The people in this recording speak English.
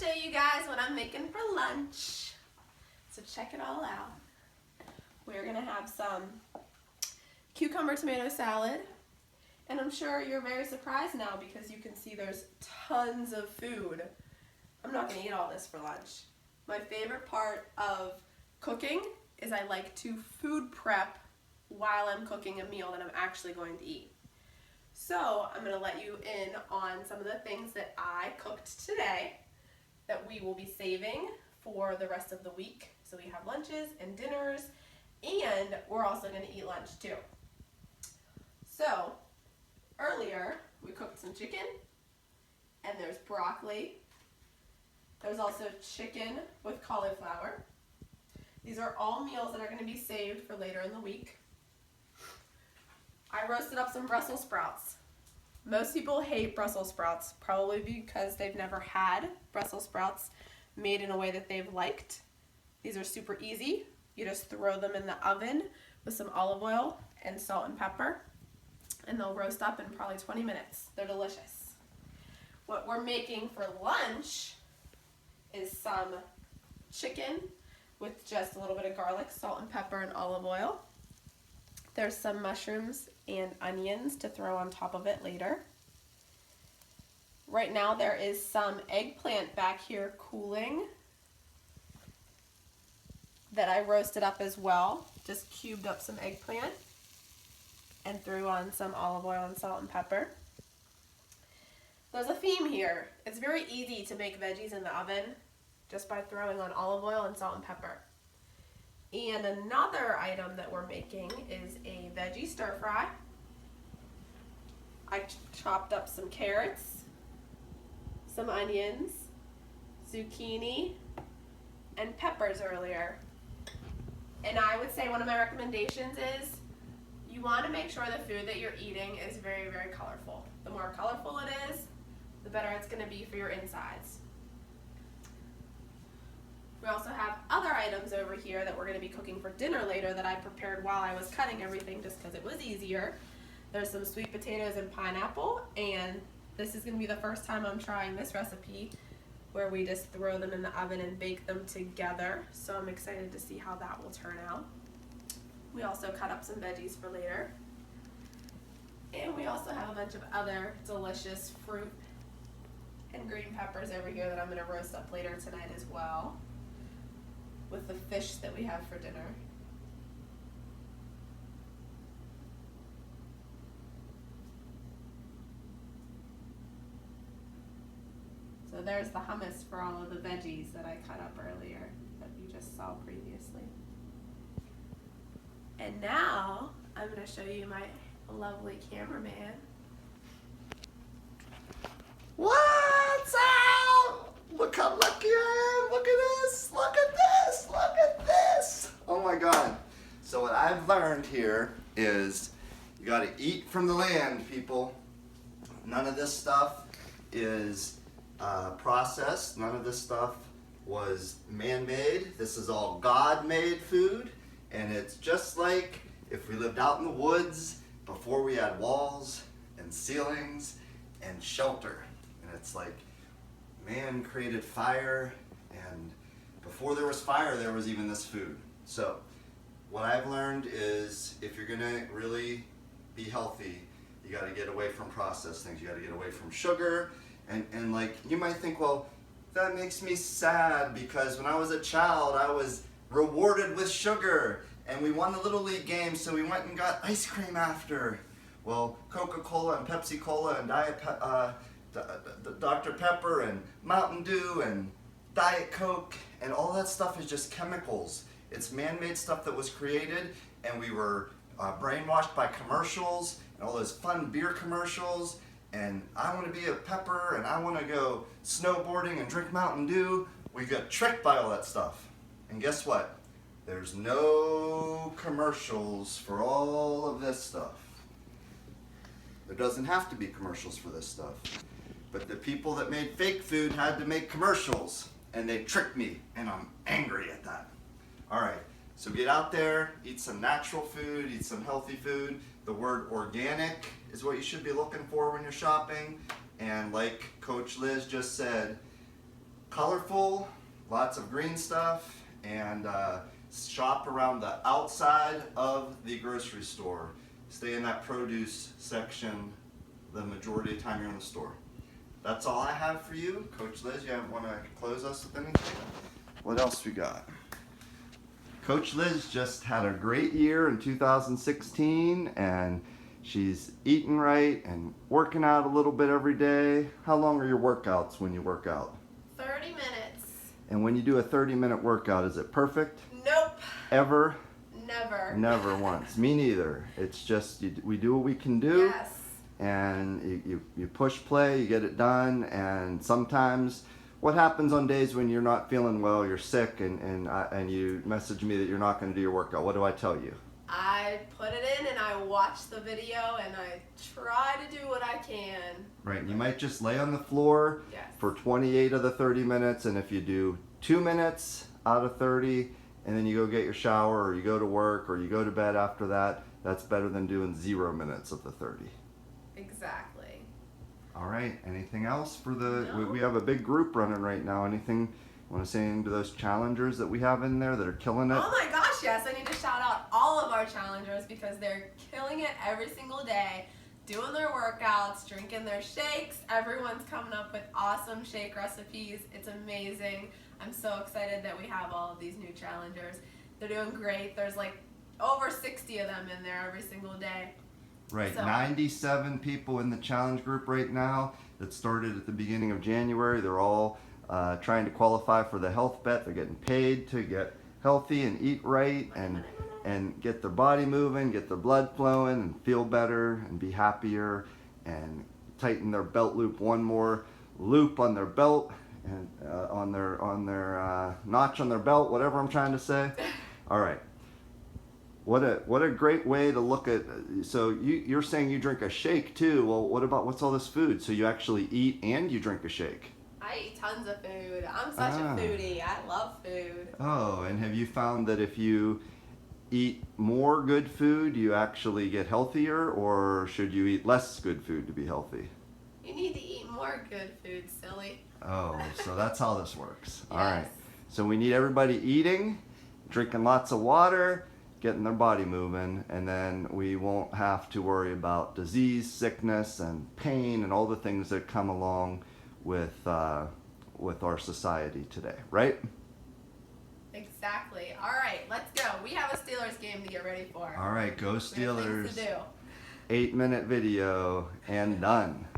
show you guys what I'm making for lunch. So check it all out. We're gonna have some cucumber tomato salad. And I'm sure you're very surprised now because you can see there's tons of food. I'm not gonna eat all this for lunch. My favorite part of cooking is I like to food prep while I'm cooking a meal that I'm actually going to eat. So I'm gonna let you in on some of the things that I cooked today that we will be saving for the rest of the week. So we have lunches and dinners, and we're also gonna eat lunch too. So earlier we cooked some chicken, and there's broccoli. There's also chicken with cauliflower. These are all meals that are gonna be saved for later in the week. I roasted up some Brussels sprouts. Most people hate Brussels sprouts, probably because they've never had Brussels sprouts made in a way that they've liked. These are super easy. You just throw them in the oven with some olive oil and salt and pepper, and they'll roast up in probably 20 minutes. They're delicious. What we're making for lunch is some chicken with just a little bit of garlic, salt and pepper, and olive oil. There's some mushrooms and onions to throw on top of it later. Right now there is some eggplant back here cooling that I roasted up as well. Just cubed up some eggplant and threw on some olive oil and salt and pepper. There's a theme here. It's very easy to make veggies in the oven just by throwing on olive oil and salt and pepper. And another item that we're making is a veggie stir fry. I chopped up some carrots, some onions, zucchini, and peppers earlier. And I would say one of my recommendations is you want to make sure the food that you're eating is very, very colorful. The more colorful it is, the better it's going to be for your insides. We also have other items over here that we're going to be cooking for dinner later that I prepared while I was cutting everything just because it was easier. There's some sweet potatoes and pineapple, and this is going to be the first time I'm trying this recipe where we just throw them in the oven and bake them together. So I'm excited to see how that will turn out. We also cut up some veggies for later. And we also have a bunch of other delicious fruit and green peppers over here that I'm going to roast up later tonight as well, with the fish that we have for dinner. So there's the hummus for all of the veggies that I cut up earlier that you just saw previously. And now I'm going to show you my lovely cameraman. What's up? Look how lucky I am. Look at this. Look at this. Look at this. Oh my God. So what I've learned here is you got to eat from the land, people. None of this stuff is processed. None of this stuff was man-made. This is all God-made food. And it's just like if we lived out in the woods before we had walls and ceilings and shelter. And it's like man created fire, and before there was fire, there was even this food. So what I've learned is if you're gonna really be healthy, you gotta get away from processed things. You gotta get away from sugar. And like, you might think, well, that makes me sad because when I was a child, I was rewarded with sugar and we won the Little League game, so we went and got ice cream after. Well, Coca-Cola and Pepsi-Cola and Dr. Pepper and Mountain Dew and Diet Coke and all that stuff is just chemicals. It's man-made stuff that was created, and we were brainwashed by commercials and all those fun beer commercials. And I want to be a pepper, and I want to go snowboarding and drink Mountain Dew. We got tricked by all that stuff. And guess what? There's no commercials for all of this stuff. There doesn't have to be commercials for this stuff. But the people that made fake food had to make commercials, and they tricked me, and I'm angry at that. All right, so get out there, eat some natural food, eat some healthy food. The word organic is what you should be looking for when you're shopping. And like Coach Liz just said, colorful, lots of green stuff, and shop around the outside of the grocery store. Stay in that produce section the majority of the time you're in the store. That's all I have for you. Coach Liz, you want to close us with anything? What else we got? Coach Liz just had a great year in 2016, and she's eating right and working out a little bit every day. How long are your workouts when you work out? 30 minutes. And when you do a 30-minute workout, is it perfect? Nope. Ever? Never. Never once. Me neither. It's just we do what we can do. Yes. And you push play, you get it done, and sometimes what happens on days when you're not feeling well, you're sick, and you message me that you're not going to do your workout, what do I tell you? I put it in and I watch the video and I try to do what I can. Right, and you might just lay on the floor Yes. for 28 of the 30 minutes, and if you do 2 minutes out of 30, and then you go get your shower, or you go to work, or you go to bed after that, that's better than doing 0 minutes of the 30. Exactly. All right, anything else for the, No. we have a big group running right now. Anything, want to say anything to those challengers that we have in there that are killing it? Oh my gosh, yes. I need to shout out all of our challengers because they're killing it every single day, doing their workouts, drinking their shakes. Everyone's coming up with awesome shake recipes. It's amazing. I'm so excited that we have all of these new challengers. They're doing great. There's like over 60 of them in there every single day. Right, So- 97 people in the challenge group right now that started at the beginning of January. They're all trying to qualify for the health bet. They're getting paid to get healthy and eat right and get their body moving, get their blood flowing, and feel better and be happier, and tighten their belt loop one more loop on their belt, and on their notch on their belt, whatever I'm trying to say. All right. What a great way to look at. So you're saying you drink a shake too. Well, what's all this food? So you actually eat and you drink a shake. I eat tons of food. I'm such a foodie. I love food. Oh, and have you found that if you eat more good food, you actually get healthier, or should you eat less good food to be healthy? You need to eat more good food, silly. Oh, so that's how this works. All Yes. right. So we need everybody eating, drinking lots of water, getting their body moving, and then we won't have to worry about disease, sickness, and pain, and all the things that come along with our society today, right? Exactly. All right, let's go. We have a Steelers game to get ready for. All right, go We have things Steelers. to do. 8-minute video and done.